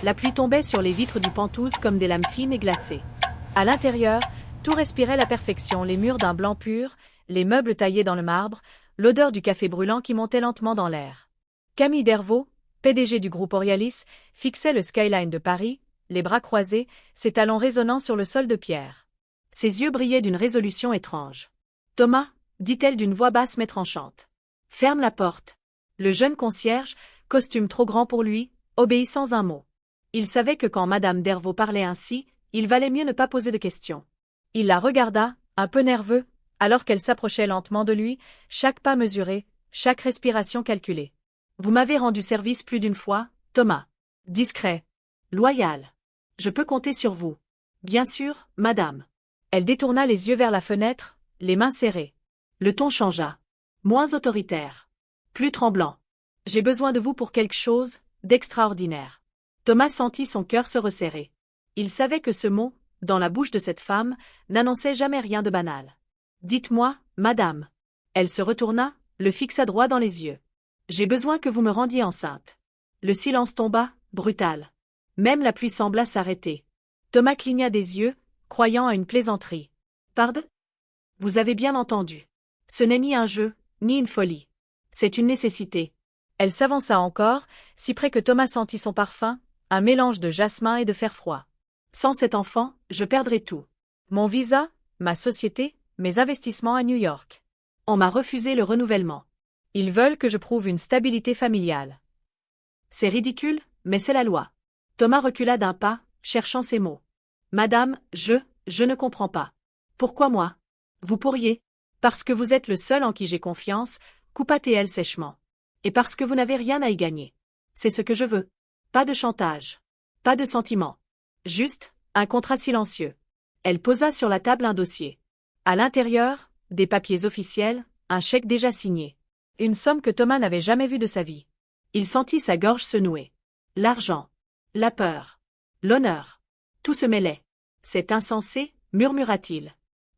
La pluie tombait sur les vitres du Penthouse comme des lames fines et glacées. À l'intérieur, tout respirait la perfection, les murs d'un blanc pur, les meubles taillés dans le marbre, l'odeur du café brûlant qui montait lentement dans l'air. Camille Dervaux, PDG du groupe Orialis, fixait le skyline de Paris, les bras croisés, ses talons résonnant sur le sol de pierre. Ses yeux brillaient d'une résolution étrange. « Thomas » dit-elle d'une voix basse mais tranchante. « Ferme la porte. » Le jeune concierge, costume trop grand pour lui, obéit sans un mot. Il savait que quand Madame Dervaux parlait ainsi, il valait mieux ne pas poser de questions. Il la regarda, un peu nerveux, alors qu'elle s'approchait lentement de lui, chaque pas mesuré, chaque respiration calculée. « Vous m'avez rendu service plus d'une fois, Thomas. Discret. Loyal. Je peux compter sur vous. »« Bien sûr, madame. » Elle détourna les yeux vers la fenêtre, les mains serrées. Le ton changea. Moins autoritaire. Plus tremblant. « J'ai besoin de vous pour quelque chose d'extraordinaire. » Thomas sentit son cœur se resserrer. Il savait que ce mot, dans la bouche de cette femme, n'annonçait jamais rien de banal. « Dites-moi, madame. » Elle se retourna, le fixa droit dans les yeux. « J'ai besoin que vous me rendiez enceinte. » Le silence tomba, brutal. Même la pluie sembla s'arrêter. Thomas cligna des yeux, croyant à une plaisanterie. « Pardon ? Vous avez bien entendu. Ce n'est ni un jeu, ni une folie. C'est une nécessité. » Elle s'avança encore, si près que Thomas sentit son parfum, un mélange de jasmin et de fer froid. « Sans cet enfant, je perdrai tout. Mon visa, ma société, mes investissements à New York. On m'a refusé le renouvellement. Ils veulent que je prouve une stabilité familiale. C'est ridicule, mais c'est la loi. » Thomas recula d'un pas, cherchant ses mots. « Madame, je ne comprends pas. Pourquoi moi ? Vous pourriez. Parce que vous êtes le seul en qui j'ai confiance, coupa-t-elle sèchement. Et parce que vous n'avez rien à y gagner. C'est ce que je veux. Pas de chantage. Pas de sentiment. Juste, un contrat silencieux. » Elle posa sur la table un dossier. À l'intérieur, des papiers officiels, un chèque déjà signé. Une somme que Thomas n'avait jamais vue de sa vie. Il sentit sa gorge se nouer. L'argent. La peur. L'honneur. Tout se mêlait. « C'est insensé, murmura-t-il. »«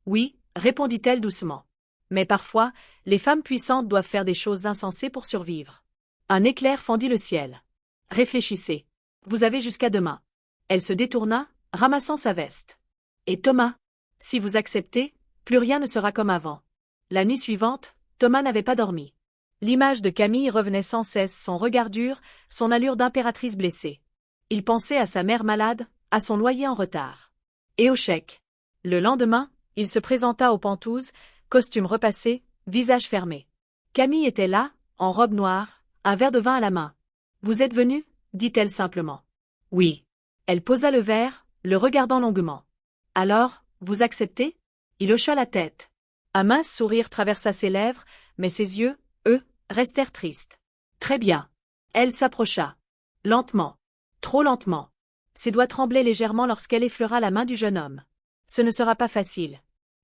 Oui, répondit-elle doucement. Mais parfois, les femmes puissantes doivent faire des choses insensées pour survivre. » Un éclair fendit le ciel. « Réfléchissez. Vous avez jusqu'à demain. » Elle se détourna, ramassant sa veste. « Et Thomas ? Si vous acceptez, plus rien ne sera comme avant. » La nuit suivante, Thomas n'avait pas dormi. L'image de Camille revenait sans cesse, son regard dur, son allure d'impératrice blessée. Il pensait à sa mère malade, à son loyer en retard. Et au chèque. Le lendemain, il se présenta au Penthouse, costume repassé, visage fermé. Camille était là, en robe noire, un verre de vin à la main. « Vous êtes venu ?» dit-elle simplement. « Oui. » Elle posa le verre, le regardant longuement. « Alors, vous acceptez ?» Il hocha la tête. Un mince sourire traversa ses lèvres, mais ses yeux, eux, restèrent tristes. « Très bien. » Elle s'approcha. Lentement. Trop lentement. Ses doigts tremblaient légèrement lorsqu'elle effleura la main du jeune homme. « Ce ne sera pas facile.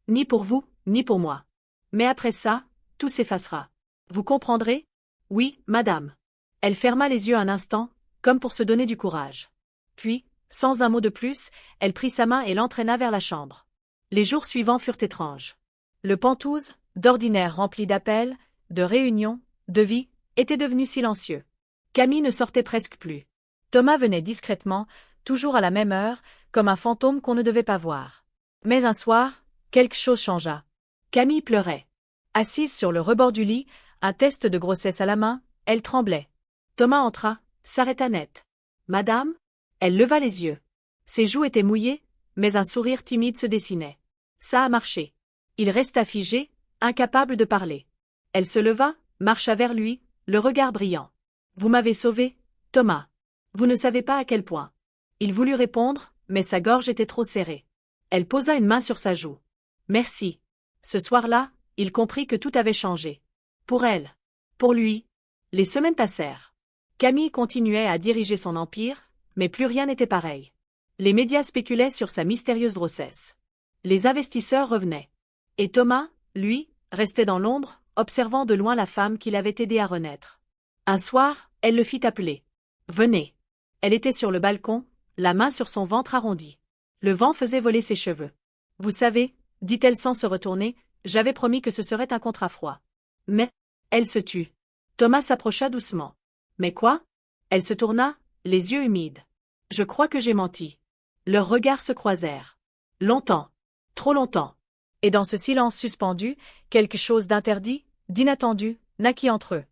Ni pour vous, ni pour moi. Mais après ça, tout s'effacera. Vous comprendrez ? » « Oui, madame. » Elle ferma les yeux un instant, comme pour se donner du courage. Puis, sans un mot de plus, elle prit sa main et l'entraîna vers la chambre. Les jours suivants furent étranges. Le Penthouse, d'ordinaire rempli d'appels, de réunions, de vie, était devenu silencieux. Camille ne sortait presque plus. Thomas venait discrètement, toujours à la même heure, comme un fantôme qu'on ne devait pas voir. Mais un soir, quelque chose changea. Camille pleurait. Assise sur le rebord du lit, un test de grossesse à la main, elle tremblait. Thomas entra, s'arrêta net. « Madame ?» Elle leva les yeux. Ses joues étaient mouillées, mais un sourire timide se dessinait. Ça a marché. Il resta figé, incapable de parler. Elle se leva, marcha vers lui, le regard brillant. « Vous m'avez sauvé, Thomas. Vous ne savez pas à quel point. » Il voulut répondre, mais sa gorge était trop serrée. Elle posa une main sur sa joue. « Merci. » Ce soir-là, il comprit que tout avait changé. Pour elle. Pour lui. Les semaines passèrent. Camille continuait à diriger son empire, mais plus rien n'était pareil. Les médias spéculaient sur sa mystérieuse grossesse. Les investisseurs revenaient. Et Thomas, lui, restait dans l'ombre, observant de loin la femme qui l'avait aidé à renaître. Un soir, elle le fit appeler. « Venez. » Elle était sur le balcon, la main sur son ventre arrondi. Le vent faisait voler ses cheveux. « Vous savez, » dit-elle sans se retourner, « j'avais promis que ce serait un contrat froid. » Mais, elle se tut. Thomas s'approcha doucement. « Mais quoi ?» Elle se tourna, les yeux humides. « Je crois que j'ai menti. Leurs regards se croisèrent. Longtemps. Trop longtemps. Et dans ce silence suspendu, quelque chose d'interdit, d'inattendu, naquit entre eux.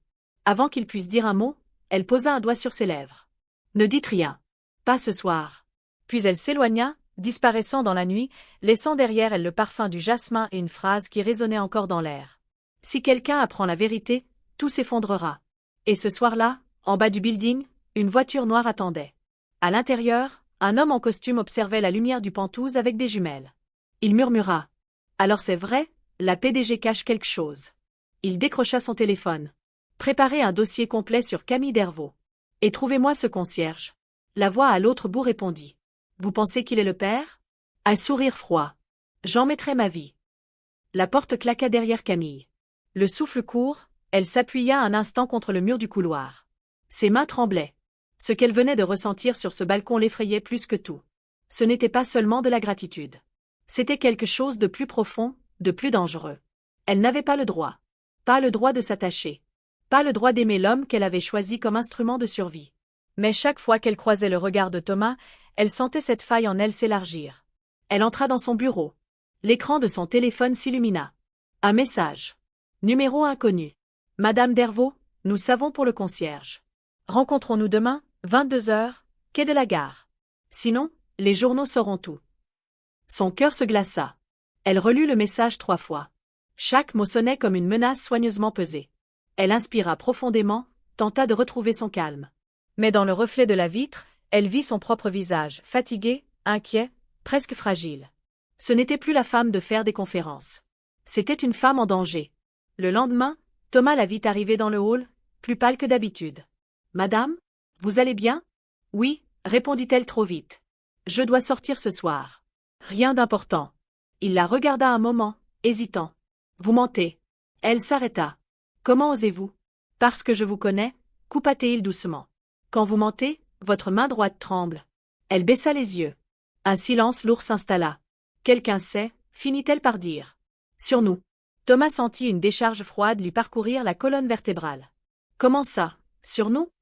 Avant qu'il puisse dire un mot, elle posa un doigt sur ses lèvres. Ne dites rien. Pas ce soir. Puis elle s'éloigna, disparaissant dans la nuit, laissant derrière elle le parfum du jasmin et une phrase qui résonnait encore dans l'air. Si quelqu'un apprend la vérité, tout s'effondrera. Et ce soir-là, en bas du building, une voiture noire attendait. À l'intérieur, un homme en costume observait la lumière du Penthouse avec des jumelles. Il murmura. Alors c'est vrai, la PDG cache quelque chose. Il décrocha son téléphone. Préparez un dossier complet sur Camille Dervaux. Et trouvez-moi ce concierge. La voix à l'autre bout répondit. Vous pensez qu'il est le père? Un sourire froid. J'en mettrai ma vie. La porte claqua derrière Camille. Le souffle court, elle s'appuya un instant contre le mur du couloir. Ses mains tremblaient. Ce qu'elle venait de ressentir sur ce balcon l'effrayait plus que tout. Ce n'était pas seulement de la gratitude. C'était quelque chose de plus profond, de plus dangereux. Elle n'avait pas le droit. Pas le droit de s'attacher. Pas le droit d'aimer l'homme qu'elle avait choisi comme instrument de survie. Mais chaque fois qu'elle croisait le regard de Thomas, elle sentait cette faille en elle s'élargir. Elle entra dans son bureau. L'écran de son téléphone s'illumina. Un message. Numéro inconnu. Madame Dervaux, nous savons pour le concierge. Rencontrons-nous demain, 22 heures, quai de la gare. Sinon, les journaux sauront tout. Son cœur se glaça. Elle relut le message 3 fois. Chaque mot sonnait comme une menace soigneusement pesée. Elle inspira profondément, tenta de retrouver son calme. Mais dans le reflet de la vitre, elle vit son propre visage, fatigué, inquiet, presque fragile. Ce n'était plus la femme de faire des conférences. C'était une femme en danger. Le lendemain, Thomas la vit arriver dans le hall, plus pâle que d'habitude. « Madame, vous allez bien ?»« Oui, » répondit-elle trop vite. « Je dois sortir ce soir. »« Rien d'important. » Il la regarda un moment, hésitant. « Vous mentez. » Elle s'arrêta. « Comment osez-vous ?»« Parce que je vous connais, » coupa-t-il doucement. « Quand vous mentez, votre main droite tremble. » Elle baissa les yeux. Un silence lourd s'installa. « Quelqu'un sait » finit-elle par dire. « Sur nous. » Thomas sentit une décharge froide lui parcourir la colonne vertébrale. Comment ça, sur nous?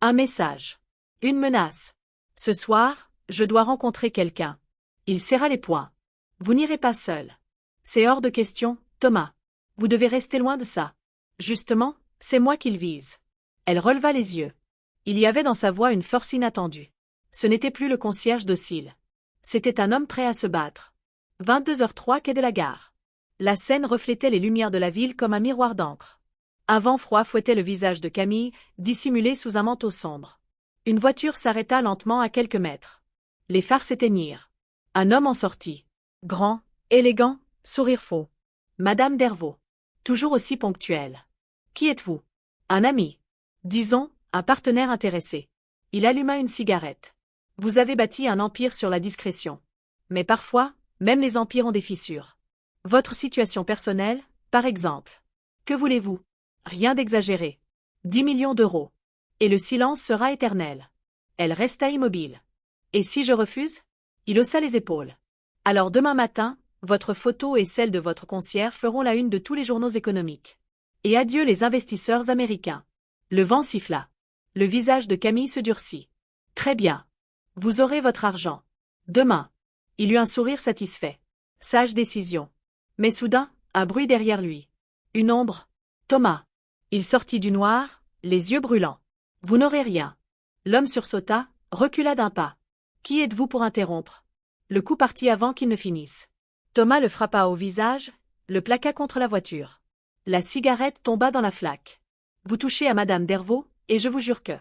Un message. Une menace. Ce soir, je dois rencontrer quelqu'un. Il serra les poings. Vous n'irez pas seul. C'est hors de question, Thomas. Vous devez rester loin de ça. Justement, c'est moi qu'il vise. Elle releva les yeux. Il y avait dans sa voix une force inattendue. Ce n'était plus le concierge docile. C'était un homme prêt à se battre. 22h03 quai de la gare. La scène reflétait les lumières de la ville comme un miroir d'encre. Un vent froid fouettait le visage de Camille, dissimulé sous un manteau sombre. Une voiture s'arrêta lentement à quelques mètres. Les phares s'éteignirent. Un homme en sortit. Grand, élégant, sourire faux. Madame Dervaux. Toujours aussi ponctuelle. Qui êtes-vous? Un ami. Disons, un partenaire intéressé. Il alluma une cigarette. Vous avez bâti un empire sur la discrétion. Mais parfois, même les empires ont des fissures. Votre situation personnelle, par exemple. Que voulez-vous? Rien d'exagéré. 10 millions d'euros. Et le silence sera éternel. Elle resta immobile. Et si je refuse? Il haussa les épaules. Alors demain matin, votre photo et celle de votre concierge feront la une de tous les journaux économiques. Et adieu les investisseurs américains. Le vent siffla. Le visage de Camille se durcit. Très bien. Vous aurez votre argent. Demain. Il eut un sourire satisfait. Sage décision. Mais soudain, un bruit derrière lui. Une ombre. Thomas. Il sortit du noir, les yeux brûlants. Vous n'aurez rien. L'homme sursauta, recula d'un pas. Qui êtes-vous pour interrompre? Le coup partit avant qu'il ne finisse. Thomas le frappa au visage, le plaqua contre la voiture. La cigarette tomba dans la flaque. Vous touchez à Madame Dervaux, et je vous jure que...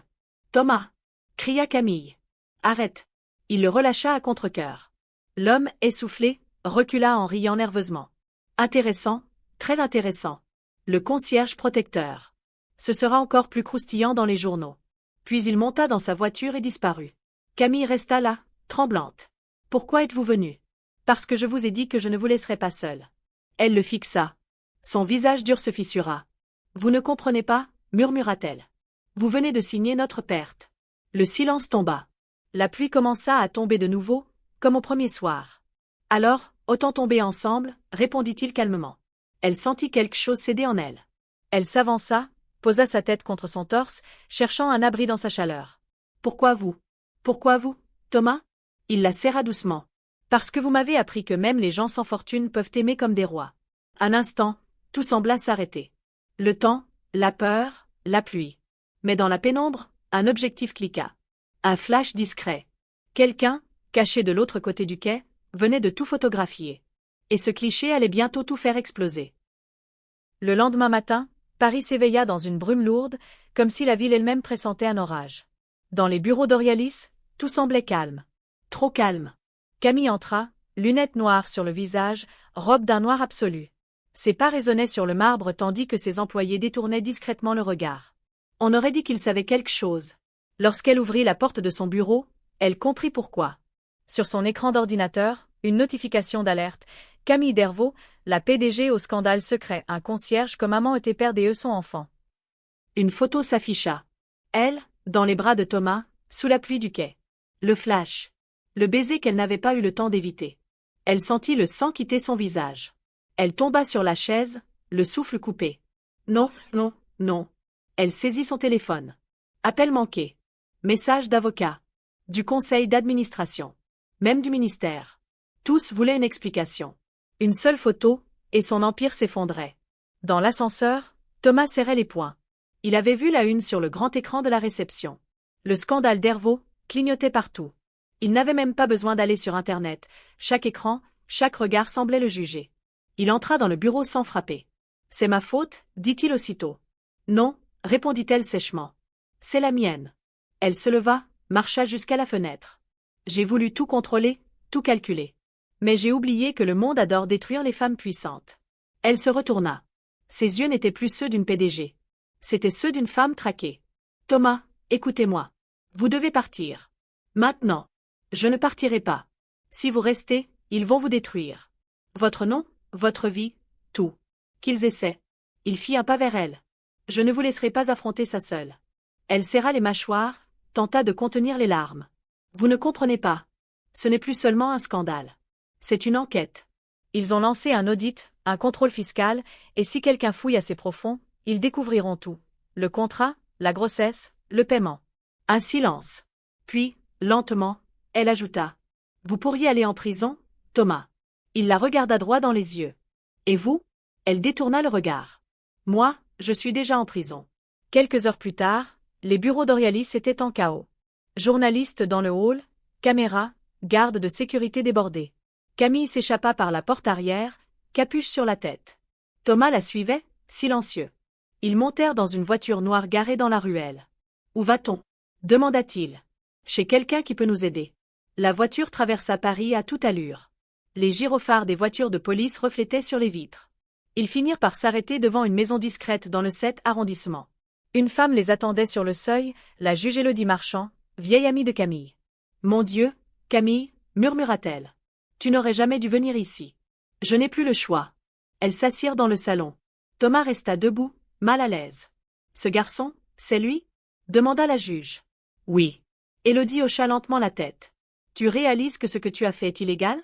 Thomas! Cria Camille. Arrête! Il le relâcha à contre-cœur. L'homme, essoufflé, recula en riant nerveusement. Intéressant, très intéressant. Le concierge protecteur. Ce sera encore plus croustillant dans les journaux. Puis il monta dans sa voiture et disparut. Camille resta là, tremblante. Pourquoi êtes-vous venue? Parce que je vous ai dit que je ne vous laisserai pas seule. Elle le fixa. Son visage dur se fissura. Vous ne comprenez pas, murmura-t-elle. Vous venez de signer notre perte. Le silence tomba. La pluie commença à tomber de nouveau, comme au premier soir. Alors, autant tomber ensemble, répondit-il calmement. Elle sentit quelque chose céder en elle. Elle s'avança, posa sa tête contre son torse, cherchant un abri dans sa chaleur. Pourquoi vous? Pourquoi vous, Thomas? Il la serra doucement. Parce que vous m'avez appris que même les gens sans fortune peuvent aimer comme des rois. Un instant, tout sembla s'arrêter. Le temps, la peur, la pluie. Mais dans la pénombre, un objectif cliqua. Un flash discret. Quelqu'un, caché de l'autre côté du quai, venait de tout photographier. Et ce cliché allait bientôt tout faire exploser. Le lendemain matin, Paris s'éveilla dans une brume lourde, comme si la ville elle-même pressentait un orage. Dans les bureaux d'Orialis, tout semblait calme. Trop calme. Camille entra, lunettes noires sur le visage, robe d'un noir absolu. Ses pas résonnaient sur le marbre tandis que ses employés détournaient discrètement le regard. On aurait dit qu'il savait quelque chose. Lorsqu'elle ouvrit la porte de son bureau, elle comprit pourquoi. Sur son écran d'ordinateur, une notification d'alerte. Camille Dervaux, la PDG au scandale secret, un concierge comme amant était père et son enfant. Une photo s'afficha. Elle, dans les bras de Thomas, sous la pluie du quai. Le flash. Le baiser qu'elle n'avait pas eu le temps d'éviter. Elle sentit le sang quitter son visage. Elle tomba sur la chaise, le souffle coupé. Non, non, non. Elle saisit son téléphone. Appel manqué. Message d'avocat. Du conseil d'administration. Même du ministère. Tous voulaient une explication. Une seule photo, et son empire s'effondrait. Dans l'ascenseur, Thomas serrait les poings. Il avait vu la une sur le grand écran de la réception. Le scandale Dervaux clignotait partout. Il n'avait même pas besoin d'aller sur Internet. Chaque écran, chaque regard semblait le juger. Il entra dans le bureau sans frapper. « C'est ma faute » dit-il aussitôt. « Non » répondit-elle sèchement. « C'est la mienne. » Elle se leva, marcha jusqu'à la fenêtre. « J'ai voulu tout contrôler, tout calculer. Mais j'ai oublié que le monde adore détruire les femmes puissantes. » Elle se retourna. Ses yeux n'étaient plus ceux d'une PDG. C'étaient ceux d'une femme traquée. « Thomas, écoutez-moi. Vous devez partir. Maintenant. Je ne partirai pas. Si vous restez, ils vont vous détruire. Votre nom, votre vie, tout. Qu'ils essaient. » Il fit un pas vers elle. « Je ne vous laisserai pas affronter ça seule. » Elle serra les mâchoires, tenta de contenir les larmes. « Vous ne comprenez pas. Ce n'est plus seulement un scandale. C'est une enquête. Ils ont lancé un audit, un contrôle fiscal, et si quelqu'un fouille assez profond, ils découvriront tout. Le contrat, la grossesse, le paiement. » Un silence. Puis, lentement, elle ajouta. « Vous pourriez aller en prison, Thomas. » Il la regarda droit dans les yeux. « Et vous ?» Elle détourna le regard. « Moi, je suis déjà en prison. » Quelques heures plus tard, les bureaux d'Orialis étaient en chaos. Journalistes dans le hall, caméras, gardes de sécurité débordés. Camille s'échappa par la porte arrière, capuche sur la tête. Thomas la suivait, silencieux. Ils montèrent dans une voiture noire garée dans la ruelle. « Où va-t-on » demanda-t-il. « Chez quelqu'un qui peut nous aider. » La voiture traversa Paris à toute allure. Les gyrophares des voitures de police reflétaient sur les vitres. Ils finirent par s'arrêter devant une maison discrète dans le 7e arrondissement. Une femme les attendait sur le seuil, la juge Élodie Marchand, vieille amie de Camille. « Mon Dieu, Camille, » murmura-t-elle. « Tu n'aurais jamais dû venir ici. » « Je n'ai plus le choix. » Elles s'assirent dans le salon. Thomas resta debout, mal à l'aise. « Ce garçon, c'est lui » demanda la juge. « Oui. » Élodie hocha lentement la tête. « Tu réalises que ce que tu as fait est illégal ?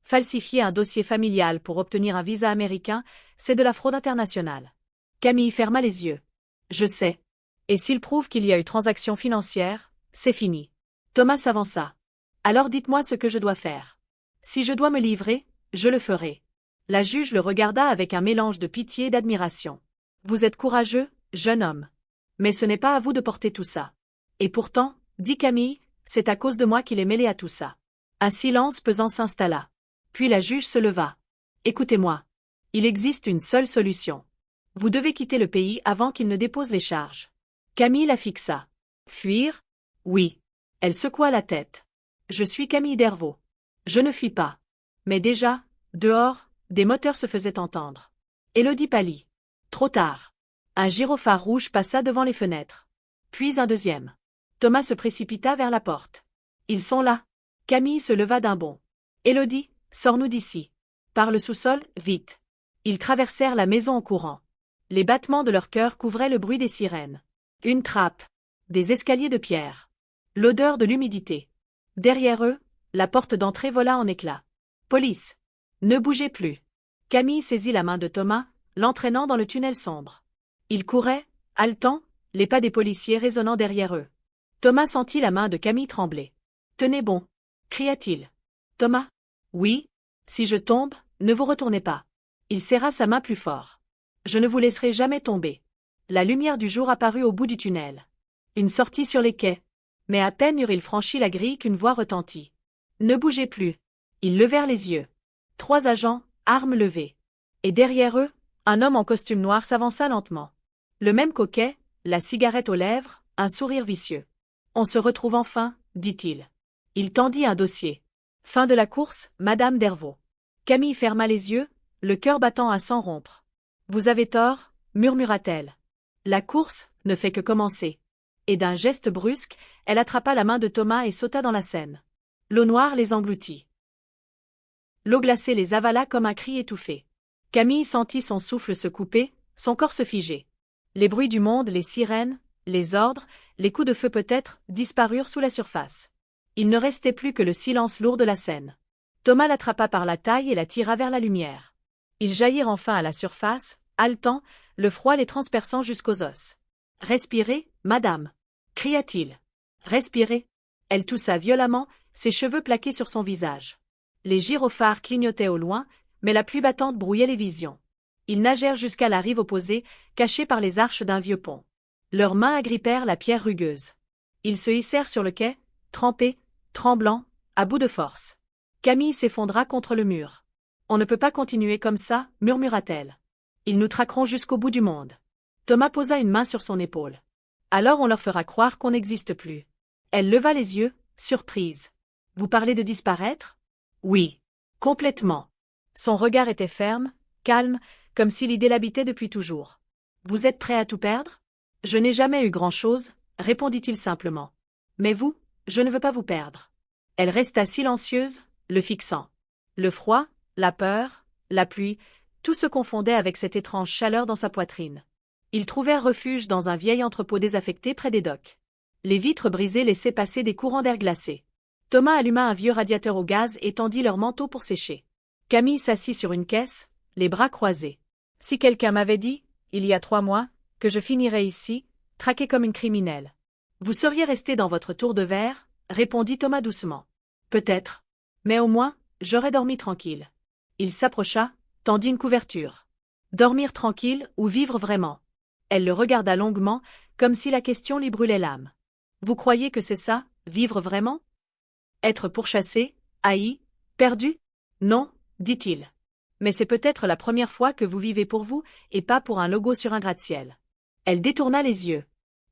Falsifier un dossier familial pour obtenir un visa américain, c'est de la fraude internationale. » Camille ferma les yeux. « Je sais. Et s'il prouve qu'il y a eu transaction financière, c'est fini. » Thomas s'avança. « Alors dites-moi ce que je dois faire. Si je dois me livrer, je le ferai. » La juge le regarda avec un mélange de pitié et d'admiration. « Vous êtes courageux, jeune homme. Mais ce n'est pas à vous de porter tout ça. Et pourtant, dit Camille, c'est à cause de moi qu'il est mêlé à tout ça. » Un silence pesant s'installa. Puis la juge se leva. « Écoutez-moi. Il existe une seule solution. Vous devez quitter le pays avant qu'il ne dépose les charges. » Camille la fixa. « Fuir ? Oui. » Elle secoua la tête. « Je suis Camille Dervaux. Je ne fuis pas. » Mais déjà, dehors, des moteurs se faisaient entendre. Élodie pâlit. Trop tard. Un gyrophare rouge passa devant les fenêtres. Puis un deuxième. Thomas se précipita vers la porte. « Ils sont là. » Camille se leva d'un bond. « Élodie, sors-nous d'ici. Par le sous-sol, vite. » Ils traversèrent la maison en courant. Les battements de leur cœur couvraient le bruit des sirènes. Une trappe. Des escaliers de pierre. L'odeur de l'humidité. Derrière eux, la porte d'entrée vola en éclats. « Police. Ne bougez plus. » Camille saisit la main de Thomas, l'entraînant dans le tunnel sombre. Ils couraient, haletants, les pas des policiers résonnant derrière eux. Thomas sentit la main de Camille trembler. Tenez bon, cria-t-il. Thomas? Oui. Si je tombe, ne vous retournez pas. Il serra sa main plus fort. Je ne vous laisserai jamais tomber. La lumière du jour apparut au bout du tunnel. Une sortie sur les quais. Mais à peine eurent-ils franchi la grille qu'une voix retentit. Ne bougez plus. Ils levèrent les yeux. 3 agents, armes levées. Et derrière eux, un homme en costume noir s'avança lentement. Le même coquet, la cigarette aux lèvres, un sourire vicieux. On se retrouve enfin, dit-il. Il tendit un dossier. Fin de la course, Madame Dervaux. Camille ferma les yeux, le cœur battant à s'en rompre. Vous avez tort, murmura-t-elle. La course ne fait que commencer. Et d'un geste brusque, elle attrapa la main de Thomas et sauta dans la Seine. L'eau noire les engloutit. L'eau glacée les avala comme un cri étouffé. Camille sentit son souffle se couper, son corps se figer. Les bruits du monde, les sirènes, les ordres, les coups de feu peut-être, disparurent sous la surface. Il ne restait plus que le silence lourd de la Seine. Thomas l'attrapa par la taille et la tira vers la lumière. Ils jaillirent enfin à la surface, haletants, le froid les transperçant jusqu'aux os. « Respirez, madame !» cria-t-il. « Respirez !» Elle toussa violemment, ses cheveux plaqués sur son visage. Les gyrophares clignotaient au loin, mais la pluie battante brouillait les visions. Ils nagèrent jusqu'à la rive opposée, cachés par les arches d'un vieux pont. Leurs mains agrippèrent la pierre rugueuse. Ils se hissèrent sur le quai, trempés, tremblants, à bout de force. Camille s'effondra contre le mur. « On ne peut pas continuer comme ça, murmura-t-elle. Ils nous traqueront jusqu'au bout du monde. » Thomas posa une main sur son épaule. « Alors on leur fera croire qu'on n'existe plus. » Elle leva les yeux, surprise. « Vous parlez de disparaître ? » ?»« Oui. Complètement. » Son regard était ferme, calme, comme si l'idée l'habitait depuis toujours. « Vous êtes prêt à tout perdre ? » ?»« Je n'ai jamais eu grand-chose, » répondit-il simplement. « Mais vous, je ne veux pas vous perdre. » Elle resta silencieuse, le fixant. Le froid, la peur, la pluie, tout se confondait avec cette étrange chaleur dans sa poitrine. Ils trouvèrent refuge dans un vieil entrepôt désaffecté près des docks. Les vitres brisées laissaient passer des courants d'air glacé. Thomas alluma un vieux radiateur au gaz et tendit leur manteau pour sécher. Camille s'assit sur une caisse, les bras croisés. « Si quelqu'un m'avait dit, il y a 3 mois, que je finirais ici, traquée comme une criminelle. Vous seriez resté dans votre tour de verre, » répondit Thomas doucement. « Peut-être. Mais au moins, j'aurais dormi tranquille. » Il s'approcha, tendit une couverture. Dormir tranquille ou vivre vraiment? Elle le regarda longuement, comme si la question lui brûlait l'âme. Vous croyez que c'est ça, vivre vraiment? Être pourchassé, haï, perdu? Non, dit-il. Mais c'est peut-être la première fois que vous vivez pour vous et pas pour un logo sur un gratte-ciel. Elle détourna les yeux.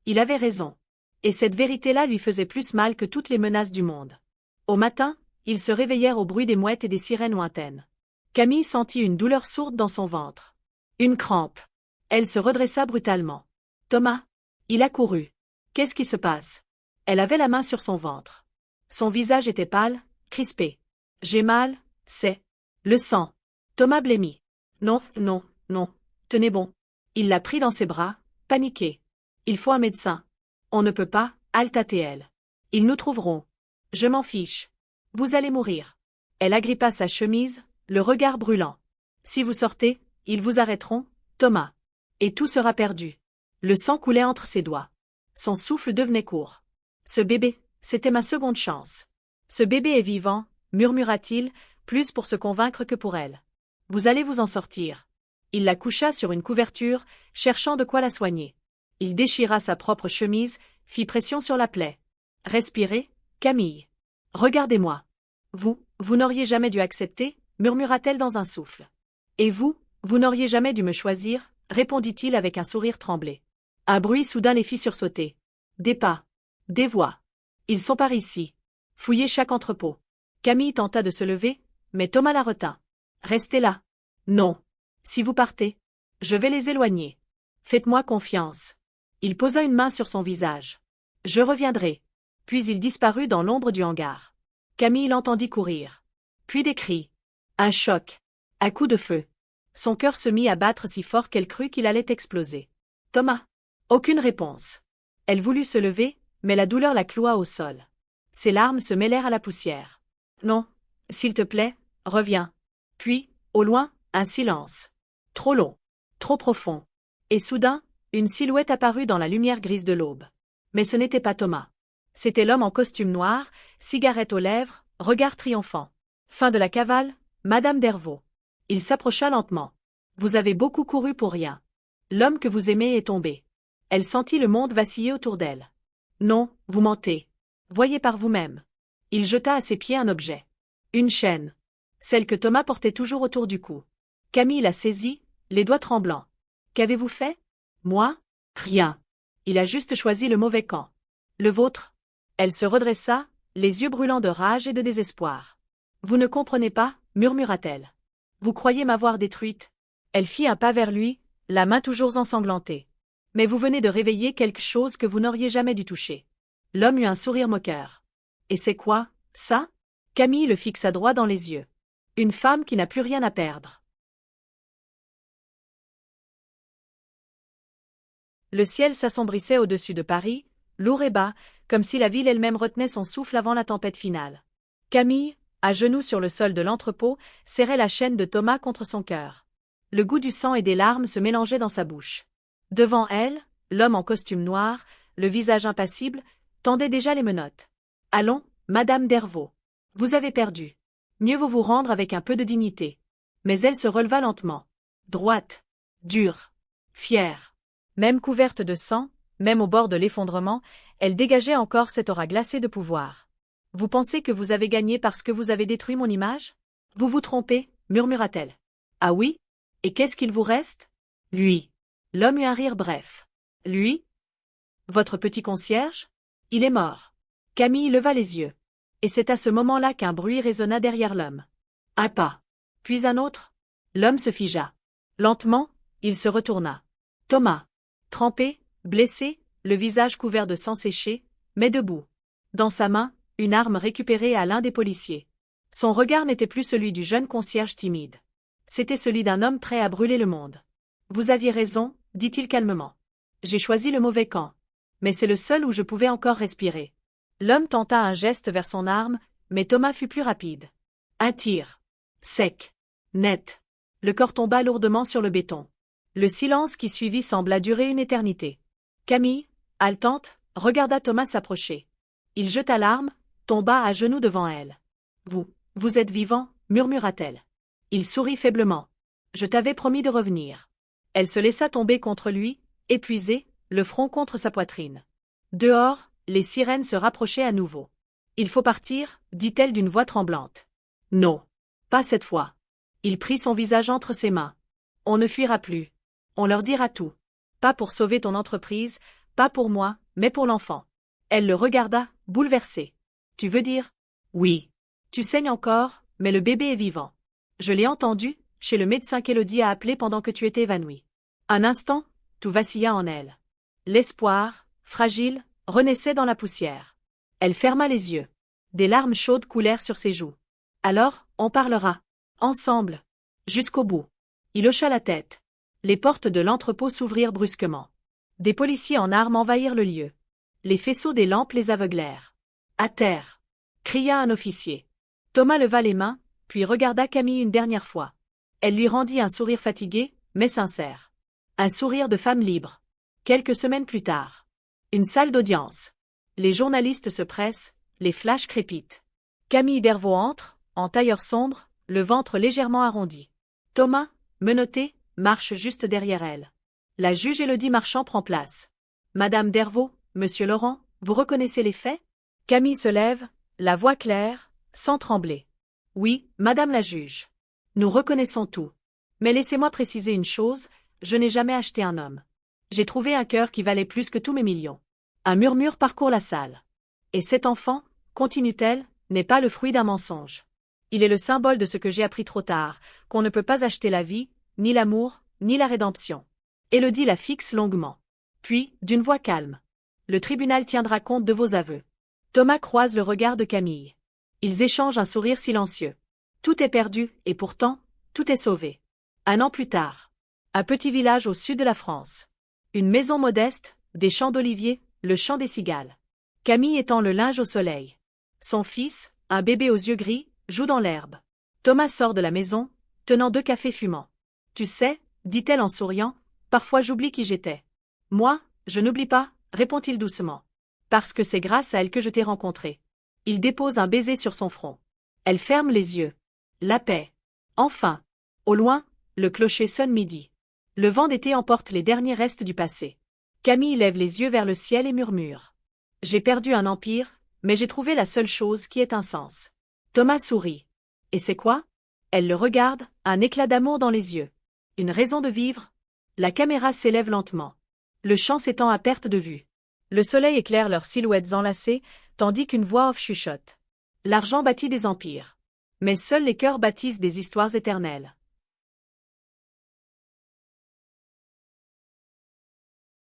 Il avait raison. Et cette vérité-là lui faisait plus mal que toutes les menaces du monde. Au matin, ils se réveillèrent au bruit des mouettes et des sirènes lointaines. Camille sentit une douleur sourde dans son ventre. Une crampe. Elle se redressa brutalement. Thomas. Il accourut. Qu'est-ce qui se passe? Elle avait la main sur son ventre. Son visage était pâle, crispé. J'ai mal, c'est le sang. Thomas blêmit. Non, non, non. Tenez bon. Il la prit dans ses bras, paniqué. Il faut un médecin. On ne peut pas, halta-t-elle. Ils nous trouveront. Je m'en fiche. Vous allez mourir. Elle agrippa sa chemise, le regard brûlant. Si vous sortez, ils vous arrêteront, Thomas. Et tout sera perdu. Le sang coulait entre ses doigts. Son souffle devenait court. Ce bébé, c'était ma seconde chance. Ce bébé est vivant, murmura-t-il, plus pour se convaincre que pour elle. Vous allez vous en sortir. Il la coucha sur une couverture, cherchant de quoi la soigner. Il déchira sa propre chemise, fit pression sur la plaie. Respirez, Camille. Regardez-moi. Vous n'auriez jamais dû accepter, murmura-t-elle dans un souffle. Et vous n'auriez jamais dû me choisir, répondit-il avec un sourire tremblé. Un bruit soudain les fit sursauter. Des pas. Des voix. Ils sont par ici. Fouillez chaque entrepôt. Camille tenta de se lever, mais Thomas la retint. Restez là. Non. Si vous partez, je vais les éloigner. Faites-moi confiance. Il posa une main sur son visage. Je reviendrai. Puis il disparut dans l'ombre du hangar. Camille l'entendit courir. Puis des cris. Un choc. Un coup de feu. Son cœur se mit à battre si fort qu'elle crut qu'il allait exploser. Thomas. Aucune réponse. Elle voulut se lever, mais la douleur la cloua au sol. Ses larmes se mêlèrent à la poussière. Non. S'il te plaît, reviens. Puis, au loin, un silence. Trop long. Trop profond. Et soudain, une silhouette apparut dans la lumière grise de l'aube. Mais ce n'était pas Thomas. C'était l'homme en costume noir, cigarette aux lèvres, regard triomphant. Fin de la cavale, Madame Dervaux. Il s'approcha lentement. Vous avez beaucoup couru pour rien. L'homme que vous aimez est tombé. Elle sentit le monde vaciller autour d'elle. Non, vous mentez. Voyez par vous-même. Il jeta à ses pieds un objet. Une chaîne. Celle que Thomas portait toujours autour du cou. Camille la saisit, les doigts tremblants. Qu'avez-vous fait? Moi? Rien. Il a juste choisi le mauvais camp. Le vôtre? Elle se redressa, les yeux brûlants de rage et de désespoir. Vous ne comprenez pas, murmura-t-elle. Vous croyez m'avoir détruite? Elle fit un pas vers lui, la main toujours ensanglantée. Mais vous venez de réveiller quelque chose que vous n'auriez jamais dû toucher. L'homme eut un sourire moqueur. Et c'est quoi, ça? Camille le fixa droit dans les yeux. Une femme qui n'a plus rien à perdre. Le ciel s'assombrissait au-dessus de Paris, lourd et bas, comme si la ville elle-même retenait son souffle avant la tempête finale. Camille, à genoux sur le sol de l'entrepôt, serrait la chaîne de Thomas contre son cœur. Le goût du sang et des larmes se mélangeait dans sa bouche. Devant elle, l'homme en costume noir, le visage impassible, tendait déjà les menottes. « Allons, Madame Dervaux. Vous avez perdu. Mieux vaut vous rendre avec un peu de dignité. » Mais elle se releva lentement. Droite, dure, fière. Même couverte de sang, même au bord de l'effondrement, elle dégageait encore cette aura glacée de pouvoir. « Vous pensez que vous avez gagné parce que vous avez détruit mon image? Vous vous trompez, murmura-t-elle. « Ah oui? Et qu'est-ce qu'il vous reste? » Lui. L'homme eut un rire bref. Lui? Votre petit concierge? Il est mort. Camille leva les yeux. Et c'est à ce moment-là qu'un bruit résonna derrière l'homme. Un pas. Puis un autre. L'homme se figea. Lentement, il se retourna. Thomas. Trempé, blessé, le visage couvert de sang séché, mais debout. Dans sa main, une arme récupérée à l'un des policiers. Son regard n'était plus celui du jeune concierge timide. C'était celui d'un homme prêt à brûler le monde. Vous aviez raison, dit-il calmement. J'ai choisi le mauvais camp. Mais c'est le seul où je pouvais encore respirer. L'homme tenta un geste vers son arme, mais Thomas fut plus rapide. Un tir. Sec. Net. Le corps tomba lourdement sur le béton. Le silence qui suivit sembla durer une éternité. Camille, haletante, regarda Thomas s'approcher. Il jeta l'arme, tomba à genoux devant elle. Vous êtes vivant, murmura-t-elle. Il sourit faiblement. Je t'avais promis de revenir. Elle se laissa tomber contre lui, épuisée, le front contre sa poitrine. Dehors, les sirènes se rapprochaient à nouveau. Il faut partir, dit-elle d'une voix tremblante. Non. Pas cette fois. Il prit son visage entre ses mains. On ne fuira plus. On leur dira tout. Pas pour sauver ton entreprise, pas pour moi, mais pour l'enfant. Elle le regarda, bouleversée. Tu veux dire? Oui. Tu saignes encore, mais le bébé est vivant. Je l'ai entendu, chez le médecin qu'Élodie a appelé pendant que tu étais évanouie. Un instant, tout vacilla en elle. L'espoir, fragile, renaissait dans la poussière. Elle ferma les yeux. Des larmes chaudes coulèrent sur ses joues. Alors, on parlera. Ensemble. Jusqu'au bout. Il hocha la tête. Les portes de l'entrepôt s'ouvrirent brusquement. Des policiers en armes envahirent le lieu. Les faisceaux des lampes les aveuglèrent. À terre. Cria un officier. Thomas leva les mains, puis regarda Camille une dernière fois. Elle lui rendit un sourire fatigué, mais sincère. Un sourire de femme libre. Quelques semaines plus tard. Une salle d'audience. Les journalistes se pressent, les flashs crépitent. Camille Dervaux entre, en tailleur sombre, le ventre légèrement arrondi. Thomas, menotté, marche juste derrière elle. La juge Élodie Marchand prend place. Madame Dervaux, Monsieur Laurent, vous reconnaissez les faits? Camille se lève, la voix claire, sans trembler. Oui, Madame la juge. Nous reconnaissons tout. Mais laissez-moi préciser une chose, je n'ai jamais acheté un homme. J'ai trouvé un cœur qui valait plus que tous mes millions. Un murmure parcourt la salle. Et cet enfant, continue-t-elle, n'est pas le fruit d'un mensonge. Il est le symbole de ce que j'ai appris trop tard, qu'on ne peut pas acheter la vie, ni l'amour, ni la rédemption. Élodie la fixe longuement. Puis, d'une voix calme. Le tribunal tiendra compte de vos aveux. Thomas croise le regard de Camille. Ils échangent un sourire silencieux. Tout est perdu, et pourtant, tout est sauvé. Un an plus tard. Un petit village au sud de la France. Une maison modeste, des champs d'oliviers, le chant des cigales. Camille étend le linge au soleil. Son fils, un bébé aux yeux gris, joue dans l'herbe. Thomas sort de la maison, tenant 2 cafés fumants. Tu sais, dit-elle en souriant, parfois j'oublie qui j'étais. Moi, je n'oublie pas, répond-il doucement. Parce que c'est grâce à elle que je t'ai rencontré. Il dépose un baiser sur son front. Elle ferme les yeux. La paix. Enfin. Au loin, le clocher sonne midi. Le vent d'été emporte les derniers restes du passé. Camille lève les yeux vers le ciel et murmure. J'ai perdu un empire, mais j'ai trouvé la seule chose qui ait un sens. Thomas sourit. Et c'est quoi? Elle le regarde, un éclat d'amour dans les yeux. Une raison de vivre? La caméra s'élève lentement. Le champ s'étend à perte de vue. Le soleil éclaire leurs silhouettes enlacées, tandis qu'une voix off chuchote. L'argent bâtit des empires. Mais seuls les cœurs bâtissent des histoires éternelles.